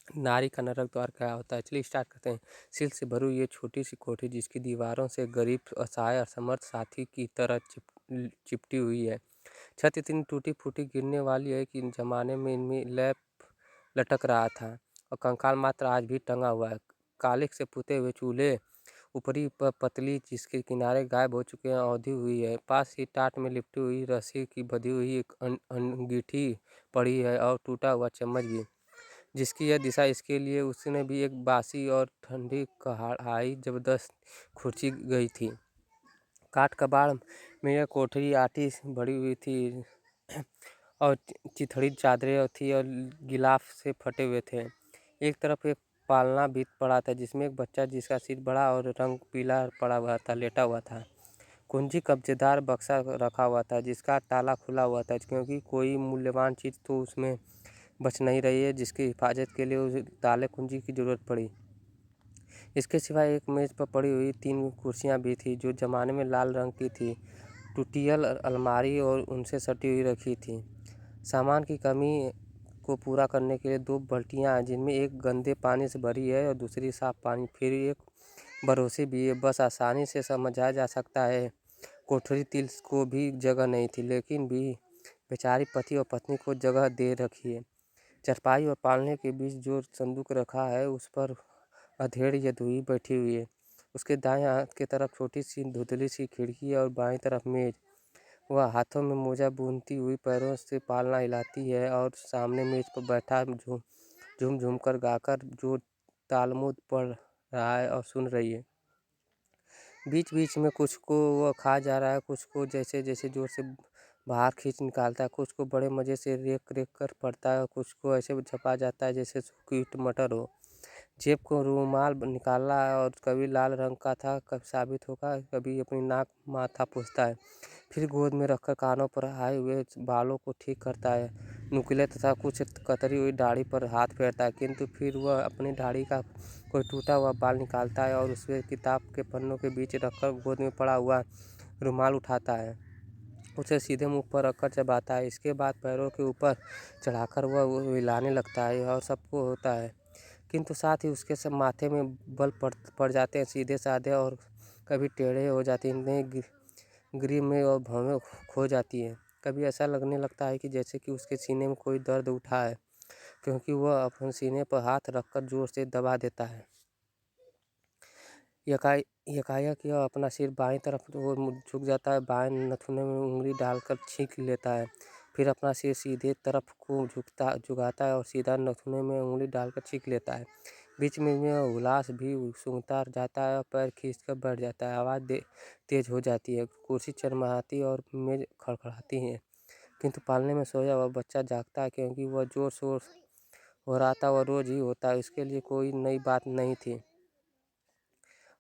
नारी का नरक द्वार क्या होता है, चलिए स्टार्ट करते हैं। सिल्क से भरी हुई ये छोटी सी कोठी जिसकी दीवारों से गरीब असहाय असमर्थ साथी की तरह चिपटी हुई है। छत इतनी टूटी फूटी गिरने वाली है कि जमाने में इनमें लैप लटक रहा था और कंकाल मात्र आज भी टंगा हुआ है। कालिख से पुते हुए चूल्हे ऊपरी पतली जिसके किनारे गायब हो चुके हैं औधी हुई है। पास ही टाट में लिपटी हुई रस्सी की बधी हुई एक अंगीठी पड़ी है और टूटा हुआ चम्मच भी, जिसकी यह दिशा इसके लिए उसने भी एक बासी और ठंडी कढ़ाई जबरदस्त खुर्ची गई थी। काठ कबाड़ में यह कोठरी आटी भरी हुई थी और चिथड़ी चादरें थी और गिलाफ से फटे हुए थे। एक तरफ एक पालना भी पड़ा था जिसमें एक बच्चा जिसका सिर बड़ा और रंग पीला पड़ा हुआ था लेटा हुआ था। कुंजी कब्जेदार बक्सा रखा हुआ था जिसका ताला खुला हुआ था क्योंकि कोई मूल्यवान चीज़ तो उसमें बच नहीं रही है जिसकी हिफाजत के लिए उस ताले कुंजी की ज़रूरत पड़ी। इसके सिवाय एक मेज़ पर पड़ी हुई 3 कुर्सियां भी थी जो ज़माने में लाल रंग की थी। टूटियल अलमारी और उनसे सटी हुई रखी थी। सामान की कमी को पूरा करने के लिए 2 बाल्टियाँ जिनमें एक गंदे पानी से भरी है और दूसरी साफ पानी, फिर एक बरोसी भी है। बस आसानी से समझा जा सकता है कोठरी तिल को भी जगह नहीं थी, लेकिन भी बेचारी पति और पत्नी को जगह दे रखी है। चरपाई और पालने के बीच जो संदूक रखा है उस पर अधेड़ यदुई बैठी हुई है। उसके दाएं हाथ की तरफ छोटी सी धुंधली सी खिड़की और बाईं तरफ मेज। वह हाथों में मोजा बूनती हुई पैरों से पालना हिलाती है और सामने मेज पर बैठा झूम झूम कर गाकर जो तालमुद पढ़ रहा है और सुन रही है। बीच बीच में कुछ को वह खा जा रहा है, कुछ को जैसे जैसे जोर से बाहर खींच निकालता है, कुछ को बड़े मज़े से रेक रेक कर पड़ता है और कुछ को ऐसे झपा जाता है जैसे सूखी मटर हो। जेब को रुमाल निकाला और कभी लाल रंग का था, कब साबित होगा, कभी अपनी नाक माथा पूछता है, फिर गोद में रखकर कानों पर आए हुए बालों को ठीक करता है। नुकीले तथा कुछ कतरी हुई दाढ़ी पर हाथ फेरता है, किंतु फिर वह अपनी दाढ़ी का कोई टूटा हुआ बाल निकालता है और उसे किताब के पन्नों के बीच रखकर गोद में पड़ा हुआ रुमाल उठाता है, उसे सीधे मुंह पर रखकर चबाता है। इसके बाद पैरों के ऊपर चढ़ाकर वह हिलाने लगता है और सबको होता है, किंतु साथ ही उसके सब माथे में बल पड़ जाते हैं, सीधे साधे और कभी टेढ़े हो जाते हैं, ग्रीव में और भौवें खो जाती हैं। कभी ऐसा लगने लगता है कि जैसे कि उसके सीने में कोई दर्द उठा है, क्योंकि वह अपने सीने पर हाथ रखकर जोर से दबा देता है। यकायक यह अपना सिर बाईं तरफ ओर झुक जाता है, बाएं नथुने में उंगली डालकर छींक लेता है, फिर अपना सिर सीधे तरफ को झुकाता है और सीधा नथुने में उंगली डालकर छींक लेता है। बीच में हुलास भी सूंघता जाता है और पैर खींचकर बैठ जाता है। आवाज़ तेज हो जाती है, कुर्सी चरमराती और मेज खड़खड़ाती है, किंतु पालने में सोया हुआ बच्चा जागता है क्योंकि वह जोर शोर हो रहा था। वह रोज ही होता है, इसके लिए कोई नई बात नहीं थी।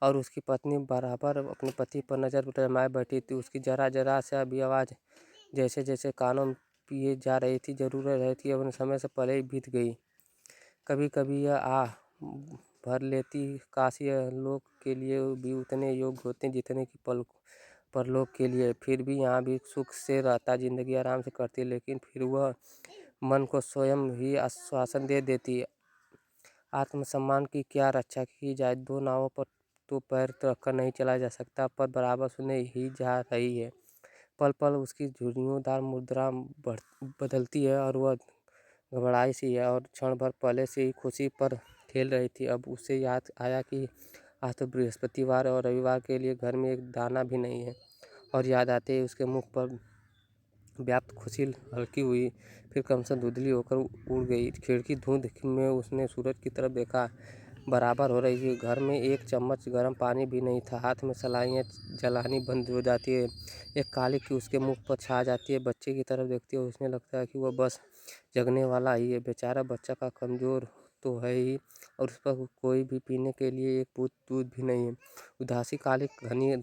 और उसकी पत्नी बराबर अपने पति पर नज़र जमाए बैठी थी। उसकी जरा जरा सा भी आवाज़ जैसे जैसे कानों में पिए जा रही थी, जरूर रहती अपने समय से पहले ही बीत गई। कभी कभी यह आह भर लेती, काश यह लोग के लिए भी उतने योग्य होते जितने कि परलोक के लिए। फिर भी यहाँ भी सुख से रहता, जिंदगी आराम से करती, लेकिन फिर वह मन को स्वयं ही आश्वासन दे देती, आत्मसम्मान की क्या रक्षा की जाए। 2 नावों पर तो पैर रखकर नहीं चला जा सकता, पर बराबर सुने ही जा रही है। पल पल उसकी झुर्रियोंदार मुद्रा बदलती है और वह घबराई सी है और क्षण भर पहले से ही खुशी पर खेल रही थी। अब उसे याद आया कि आज तो बृहस्पतिवार और रविवार के लिए घर में एक दाना भी नहीं है, और याद आते ही उसके मुख पर व्याप्त खुशी हल्की हुई, फिर क्रमशः धुंधली होकर उड़ गई। खिड़की धुंध में उसने सूरज की तरफ देखा, बराबर हो रही थी। घर में एक चम्मच गर्म पानी भी नहीं था। हाथ में सलाइयाँ जलानी बंद हो जाती है, एक काली की उसके मुख पर छा जाती है। बच्चे की तरफ देखती है, उसने लगता है कि वह बस जगने वाला ही है। बेचारा बच्चा का कमज़ोर तो है ही, और उस पर कोई भी पीने के लिए एक बूंद दूध भी नहीं है। उदासी काली घनी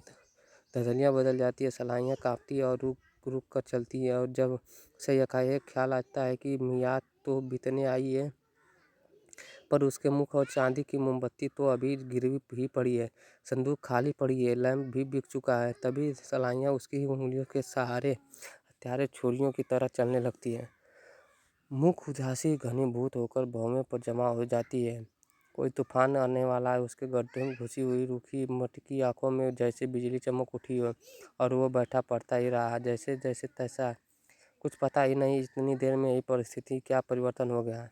धधलियाँ बदल जाती है, सलाइयाँ काँपती है और रुक रुक कर चलती है, और जब उसे एकाएक ख्याल आता है कि मियाद तो बीतने आई है, पर उसके मुख और चांदी की मोमबत्ती तो अभी गिरवी ही पड़ी है, संदूक खाली पड़ी है, लैंप भी बिक चुका है, तभी सलाइयाँ उसकी उंगलियों के सहारे हत्यारे छुरियों की तरह चलने लगती है। मुख उदासी घनीभूत होकर भौहों पर जमा हो जाती है। कोई तूफान आने वाला है, उसके गड्ढे में घुसी हुई रूखी मटकी आंखों में जैसे बिजली चमक उठी हो, और वो बैठा पड़ता ही रहा जैसे जैसे तैसा। कुछ पता ही नहीं इतनी देर में ही परिस्थिति क्या परिवर्तन हो गया।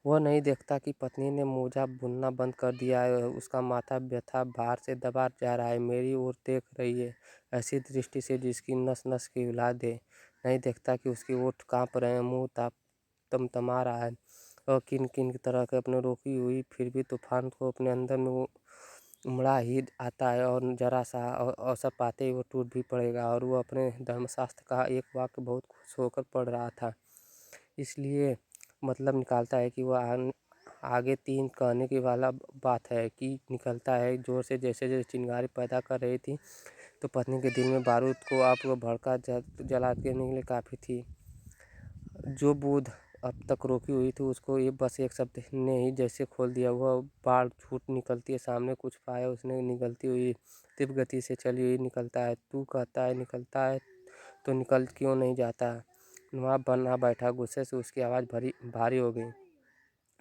वह नहीं देखता कि पत्नी ने मोजा बुनना बंद कर दिया है, उसका माथा व्यथा भार से दबा जा रहा है, मेरी ओर देख रही है ऐसी दृष्टि से जिसकी नस नस की हिला दे। नहीं देखता कि उसके ओठ कांप रहे हैं, मुंह तमतमा रहा है और किन किन की तरह के अपने रोकी हुई फिर भी तूफान को अपने अंदर में वो उमड़ा ही आता है, और जरा सा अवसर पाते ही वो टूट भी पड़ेगा। और वो अपने धर्मशास्त्र का एक वाक्य बहुत खुश होकर पढ़ रहा था, इसलिए मतलब निकालता है कि वह आगे 3 कहने की वाला बात है कि निकलता है जोर से जैसे जैसे चिंगारी पैदा कर रही थी, तो पत्नी के दिल में बारूद को आप वो भड़का जला देने के लिए काफ़ी थी। जो बूँद अब तक रोकी हुई थी उसको ये बस एक शब्द ने ही जैसे खोल दिया। वह बाढ़ छूट निकलती है, सामने कुछ पाया उसने, निकलती हुई तीव्र गति से चली हुई निकलता है। तू कहता है निकलता है तो निकल क्यों नहीं जाता। नवाब बना बैठा, गुस्से से उसकी आवाज़ भारी हो गई।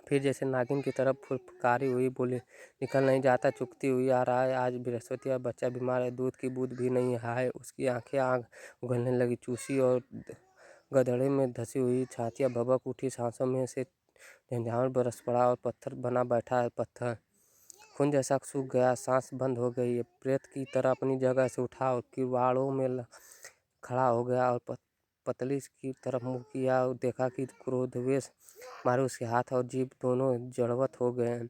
फिर जैसे नागिन की तरफ फुफकारी हुई बोली, निकल नहीं जाता, चुकती हुई आ रहा है। आज बृहस्पति है, बच्चा बीमार है, दूध की बूंद भी नहीं है। उसकी आंखें आग उगलने लगी, चूसी और गधड़े में धसी हुई छातियाँ भभक उठी, सांसों में से झंझावात बरस पड़ा और पत्थर बना बैठा है। पत्थर खून जैसा सूख गया, सांस बंद हो गई। प्रेत की तरह अपनी जगह से उठा और किवाड़ों में खड़ा हो गया और पतली की तरफ मुँह किया और देखा कि क्रोधवेश मारे उसके हाथ और जीभ दोनों जड़वत हो गए हैं।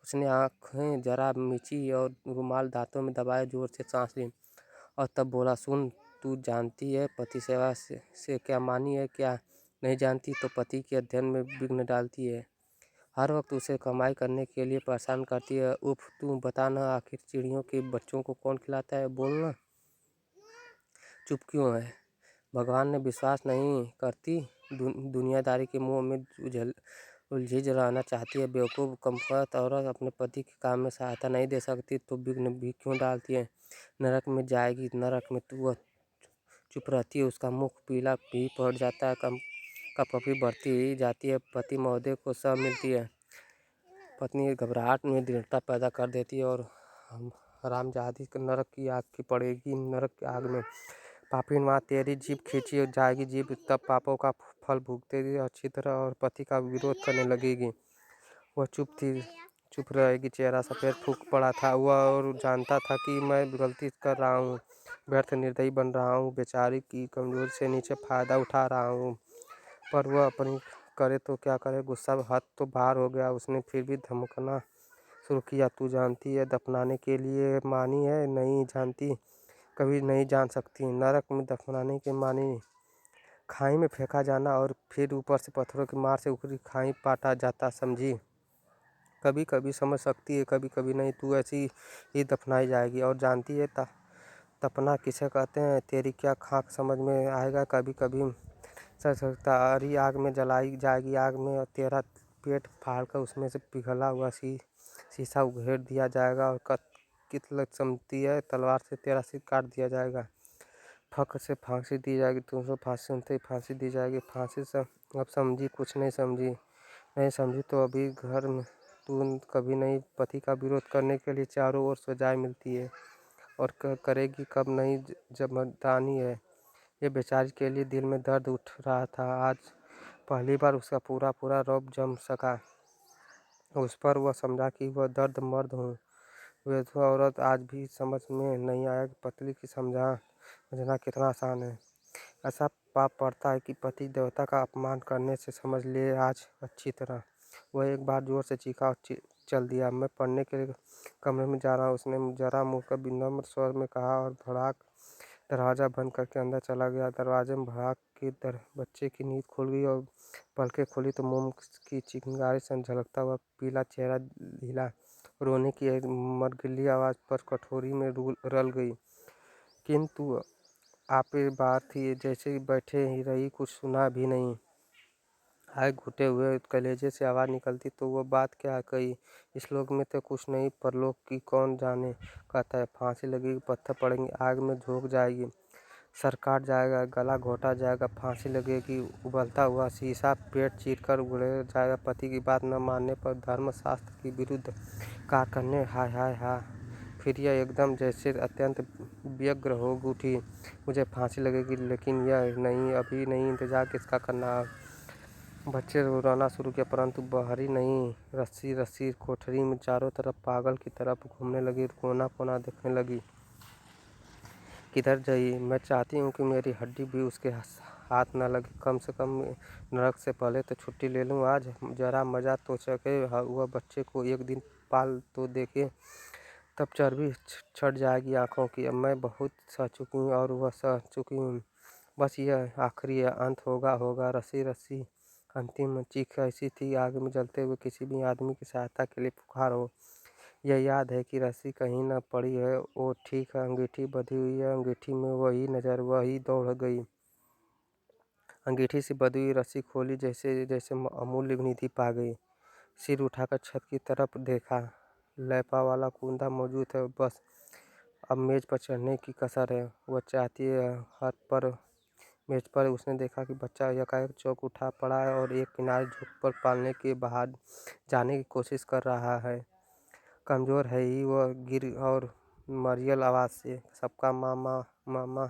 उसने आंखें जरा मीची और रुमाल दांतों में दबाए, जोर से सांस ली और तब बोला, सुन, तू जानती है पति सेवा से क्या मानी है, क्या नहीं जानती तो पति के अध्ययन में विघ्न डालती है, हर वक्त उसे कमाई करने के लिए परेशान करती है। उफ, तू बता ना, आखिर चिड़ियों के बच्चों को कौन खिलाता है, बोलना। चुप क्यों है? भगवान ने विश्वास नहीं करती, दुनियादारी के मुंह में उलझी रहना चाहती है। बेवकूफ़ कमबख्त औरत अपने पति के काम में सहायता नहीं दे सकती तो विघ्न भी क्यों डालती है। नरक में जाएगी, नरक में तू चुप रहती है। उसका मुख पीला भी पड़ जाता है, कपकपी बढ़ती ही जाती है। पति महोदय को सब मिलती है। पत्नी घबराहट में दृढ़ता पैदा कर देती है और हरामजादी नरक की आग की पड़ेगी, नरक की आग में। पापीन, वहाँ तेरी जीभ खींची जाएगी, जीभ तब पापों का फल भुगतेगी अच्छी तरह और पति का विरोध करने लगेगी। वह चुप रहेगी, चेहरा सफ़ेद फूक पड़ा था। वह और जानता था कि मैं गलती कर रहा हूँ, व्यर्थ निर्दयी बन रहा हूँ, बेचारी की कमजोरी से नीचे फ़ायदा उठा रहा हूँ। पर वह अपनी करे तो क्या करे, गुस्सा हद तो बाहर हो गया। उसने फिर भी धमकना शुरू किया, तू जानती है दफनाने के लिए मानी है, नहीं जानती, कभी नहीं जान सकती। नरक में दफनाने के मानी खाई में फेंका जाना और फिर ऊपर से पत्थरों की मार से उखड़ी खाई पाटा जाता, समझी। कभी कभी समझ सकती है, कभी कभी नहीं। तू ऐसी ही दफनाई जाएगी। और जानती है तपना किसे कहते हैं, तेरी क्या खाक समझ में आएगा। कभी कभी तारी आग में जलाई जाएगी, आग में और तेरा पेट फाड़कर उसमें से पिघला हुआ शीशा उघेड़ दिया जाएगा और कितलत समझती है, तलवार से तेरा सिर काट दिया जाएगा। फक से फांसी दी जाएगी, तुमसे फांसी सुनते ही फांसी दी जाएगी। फांसी से अब समझी, कुछ नहीं समझी। नहीं समझी तो अभी घर में तू कभी नहीं। पति का विरोध करने के लिए चारों ओर सजाएं मिलती है और करेगी कब नहीं, जब मर्दानी है। ये बेचारी के लिए दिल में दर्द उठ रहा था। आज पहली बार उसका पूरा रौब जम सका उस पर। वह समझा कि वह दर्द मर्द हूँ, विधवा औरत। आज भी समझ में नहीं आया कि पत्नी की समझना कितना आसान है। ऐसा पाप पड़ता है कि पति देवता का अपमान करने से, समझ ले आज अच्छी तरह। वह एक बार जोर से चीखा और चल दिया। मैं पढ़ने के लिए कमरे में जा रहा हूँ, उसने जरा मुँह कर विनम्र स्वर में कहा और भड़ाक दरवाज़ा बंद करके अंदर चला गया। दरवाजे में भड़ाक के बच्चे की नींद खुल गई और पलकें खुली तो मोम की चिंगारी से झलकता हुआ पीला चेहरा हिला। रोने की एक मरगिली आवाज़ पर कठोरी में रल गई, किंतु आपे बात थी, जैसे बैठे ही रही, कुछ सुना भी नहीं। आग घुटे हुए कलेजे से आवाज़ निकलती तो वह बात क्या कही। इस लोक में तो कुछ नहीं, परलोक की कौन जाने। कहता है फांसी लगेगी, पत्थर पड़ेंगे, आग में झोंक जाएगी। सर काट जाएगा, गला घोटा जाएगा, फांसी लगेगी, उबलता हुआ शीशा पेट चीरकर उगल जाएगा, पति की बात न मानने पर धर्मशास्त्र के विरुद्ध कार्य करने। हाय हाय हाय। फिर यह एकदम जैसे अत्यंत व्यग्र हो उठी। मुझे फांसी लगेगी, लेकिन यह नहीं, अभी नहीं, इंतजार किसका करना। बच्चे रोना शुरू किया, परंतु बाहरी नहीं। रस्सी रस्सी कोठरी में चारों तरफ पागल की तरफ घूमने लगी, कोना कोना देखने लगी। किधर जाइए, मैं चाहती हूँ कि मेरी हड्डी भी उसके हाथ न लगे, कम से कम नरक से पहले तो छुट्टी ले लूँ आज, जरा मजा तो चखे। वह बच्चे को एक दिन पाल तो देखे, तब चर्बी छट जाएगी आँखों की। अब मैं बहुत सह चुकी हूँ और वह सह चुकी हूँ, बस यह आखिरी अंत होगा। रस्सी रस्सी अंतिम चीख ऐसी थी, आग में जलते हुए किसी भी आदमी की सहायता के लिए पुकार हो। यह याद है कि रस्सी कहीं न पड़ी है, वो ठीक है, अंगीठी बंधी हुई है, अंगीठी में वही नज़र, वही दौड़ गई। अंगीठी से बंधी हुई रस्सी खोली, जैसे जैसे अमूल्य निधि पा गई। सिर उठाकर छत की तरफ देखा, लैपा वाला कुंदा मौजूद है, बस अब मेज पर चढ़ने की कसर है। वह चाहती है हाथ पर मेज पर उसने देखा कि बच्चा एकाएक चौंक उठा पड़ा है और एक किनारे झुककर पालने के बाहर जाने की कोशिश कर रहा है। कमज़ोर है ही वह, गिर और मरियल आवाज़ से सबका मामा मामा।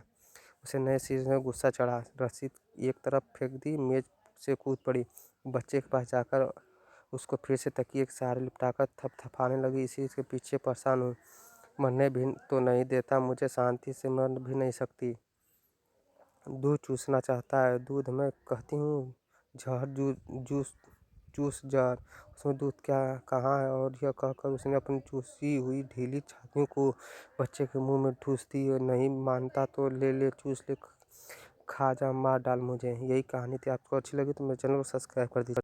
उसे नए सिर से गुस्सा चढ़ा, रस्सी एक तरफ फेंक दी, मेज से कूद पड़ी। बच्चे के पास जाकर उसको फिर से तकिए के सहारे लिपटाकर थपथपाने लगी। इसी के पीछे परेशान हूँ, मरने भी तो नहीं देता मुझे, शांति से मर भी नहीं सकती। दूध चूसना चाहता है, दूध मैं कहती हूँ जहर जूस चूस जहर, उसमें दूध क्या कहाँ है। और यह कहकर उसने अपनी चूसी हुई ढीली छातियों को बच्चे के मुंह में ठूस दी। नहीं मानता तो ले ले चूस ले, खा जा, मार डाल मुझे। यही कहानी थी। आपको अच्छी लगी तो मेरे चैनल को सब्सक्राइब कर दीजिए।